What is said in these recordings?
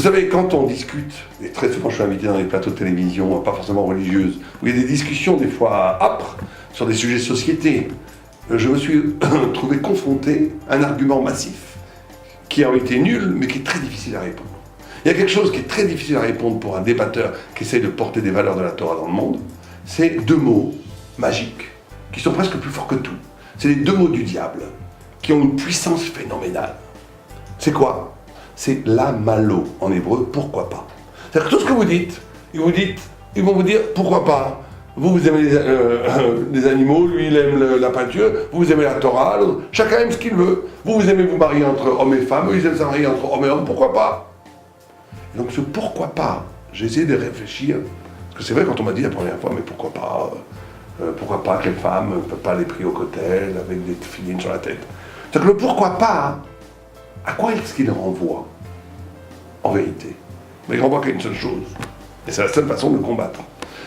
savez, quand on discute, et très souvent je suis invité dans les plateaux de télévision, pas forcément religieuses, où il y a des discussions des fois âpres sur des sujets de société, je me suis trouvé confronté à un argument massif qui a été nul, mais qui est très difficile à répondre. Il y a quelque chose qui est très difficile à répondre pour un débatteur qui essaye de porter des valeurs de la Torah dans le monde, c'est deux mots magiques, qui sont presque plus forts que tout. C'est les deux mots du diable, qui ont une puissance phénoménale. C'est quoi? C'est la malo en hébreu, pourquoi pas. C'est-à-dire que tout ce que vous dites, ils vont vous dire pourquoi pas. Vous aimez les animaux, lui il aime la peinture, vous aimez la Torah, chacun aime ce qu'il veut. Vous aimez vous marier entre hommes et femmes, eux ils aiment se marier entre hommes et hommes, pourquoi pas? Et donc ce pourquoi pas, j'ai essayé de réfléchir, parce que c'est vrai quand on m'a dit la première fois, mais pourquoi pas quelle femme ne peut pas aller prier au cotel avec des filines sur la tête. C'est-à-dire que le pourquoi pas, à quoi est-ce qu'il renvoie en vérité? Mais il renvoie qu'à une seule chose, et c'est la seule façon de le combattre.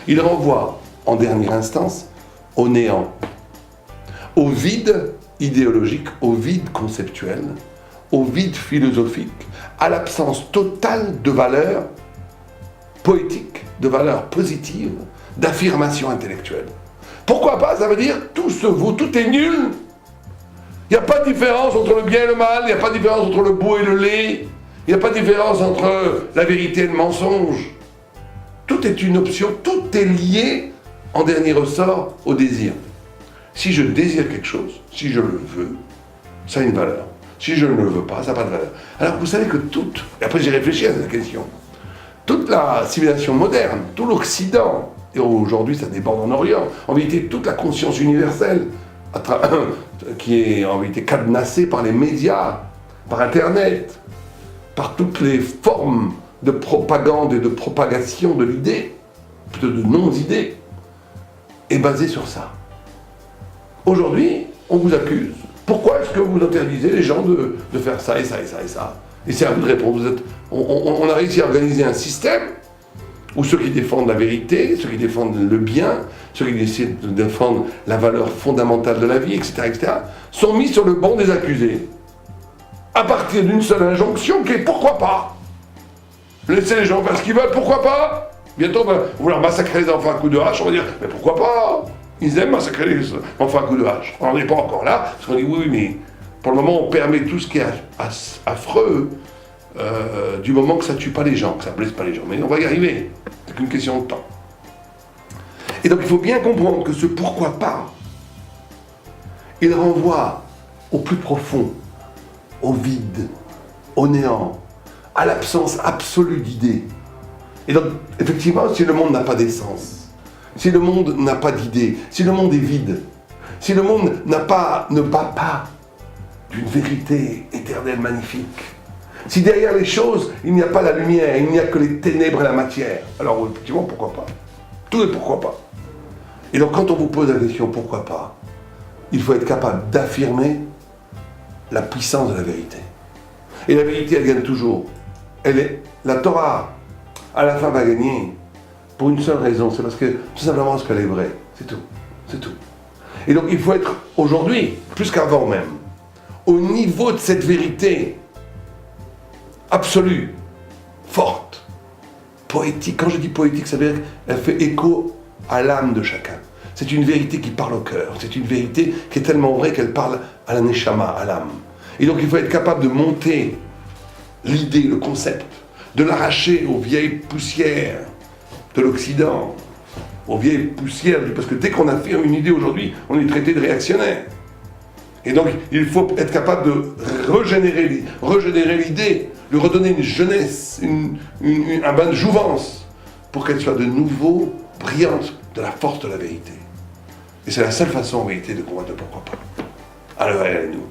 Il renvoie en dernière instance au néant, au vide idéologique, au vide conceptuel, au vide philosophique, à l'absence totale de valeurs poétiques, de valeurs positives, d'affirmation intellectuelle. Pourquoi pas? Ça veut dire tout se vaut, tout est nul. Il n'y a pas de différence entre le bien et le mal, il n'y a pas de différence entre le beau et le laid, il n'y a pas de différence entre la vérité et le mensonge. Tout est une option, tout est lié, en dernier ressort, au désir. Si je désire quelque chose, si je le veux, ça a une valeur. Si je ne le veux pas, ça n'a pas de valeur. Alors vous savez que et après j'ai réfléchi à cette question, toute la civilisation moderne, tout l'Occident, et aujourd'hui ça déborde en Orient, en vérité toute la conscience universelle, qui est en vérité cadenassée par les médias, par Internet, par toutes les formes de propagande et de propagation de l'idée, plutôt de non-idée, est basée sur ça. Aujourd'hui, on vous accuse. Pourquoi est-ce que vous interdisez les gens de faire ça et ça et ça et ça? Et c'est à vous de répondre. On a réussi à organiser un système où ceux qui défendent la vérité, ceux qui défendent le bien, ceux qui essaient de défendre la valeur fondamentale de la vie, etc., sont mis sur le banc des accusés. À partir d'une seule injonction qui est pourquoi pas? Laissez les gens faire ce qu'ils veulent, pourquoi pas? Bientôt, on va vouloir massacrer les enfants à coups de hache, on va dire, mais pourquoi pas? Ils aiment massacrer les enfants à coups de hache. On n'en est pas encore là, parce qu'on dit, oui, mais pour le moment, on permet tout ce qui est affreux, du moment que ça ne tue pas les gens, que ça ne blesse pas les gens. Mais on va y arriver, c'est qu'une question de temps. Et donc, il faut bien comprendre que ce pourquoi pas, il renvoie au plus profond, au vide, au néant, à l'absence absolue d'idées. Et donc, effectivement, si le monde n'a pas d'essence, si le monde n'a pas d'idées, si le monde est vide, si le monde ne bat pas d'une vérité éternelle magnifique, si derrière les choses, il n'y a pas la lumière, il n'y a que les ténèbres et la matière, alors effectivement, pourquoi pas? Tout est pourquoi pas. Et donc, quand on vous pose la question pourquoi pas, il faut être capable d'affirmer la puissance de la vérité. Et la vérité, elle gagne toujours. La Torah, à la fin, va gagner pour une seule raison, c'est parce que, tout simplement, parce qu'elle est vraie. C'est tout. C'est tout. Et donc, il faut être, aujourd'hui, plus qu'avant même, au niveau de cette vérité absolue, forte, poétique. Quand je dis poétique, ça veut dire qu'elle fait écho à l'âme de chacun. C'est une vérité qui parle au cœur. C'est une vérité qui est tellement vraie qu'elle parle à la neshama, à l'âme. Et donc, il faut être capable de monter l'idée, le concept, de l'arracher aux vieilles poussières de l'Occident, aux vieilles poussières, parce que dès qu'on affirme une idée aujourd'hui, on est traité de réactionnaire. Et donc, il faut être capable de régénérer l'idée, lui redonner une jeunesse, un bain de jouvence, pour qu'elle soit de nouveau brillante de la force de la vérité. Et c'est la seule façon, en vérité, de combattre le pourquoi pas. Alors, allez, nous.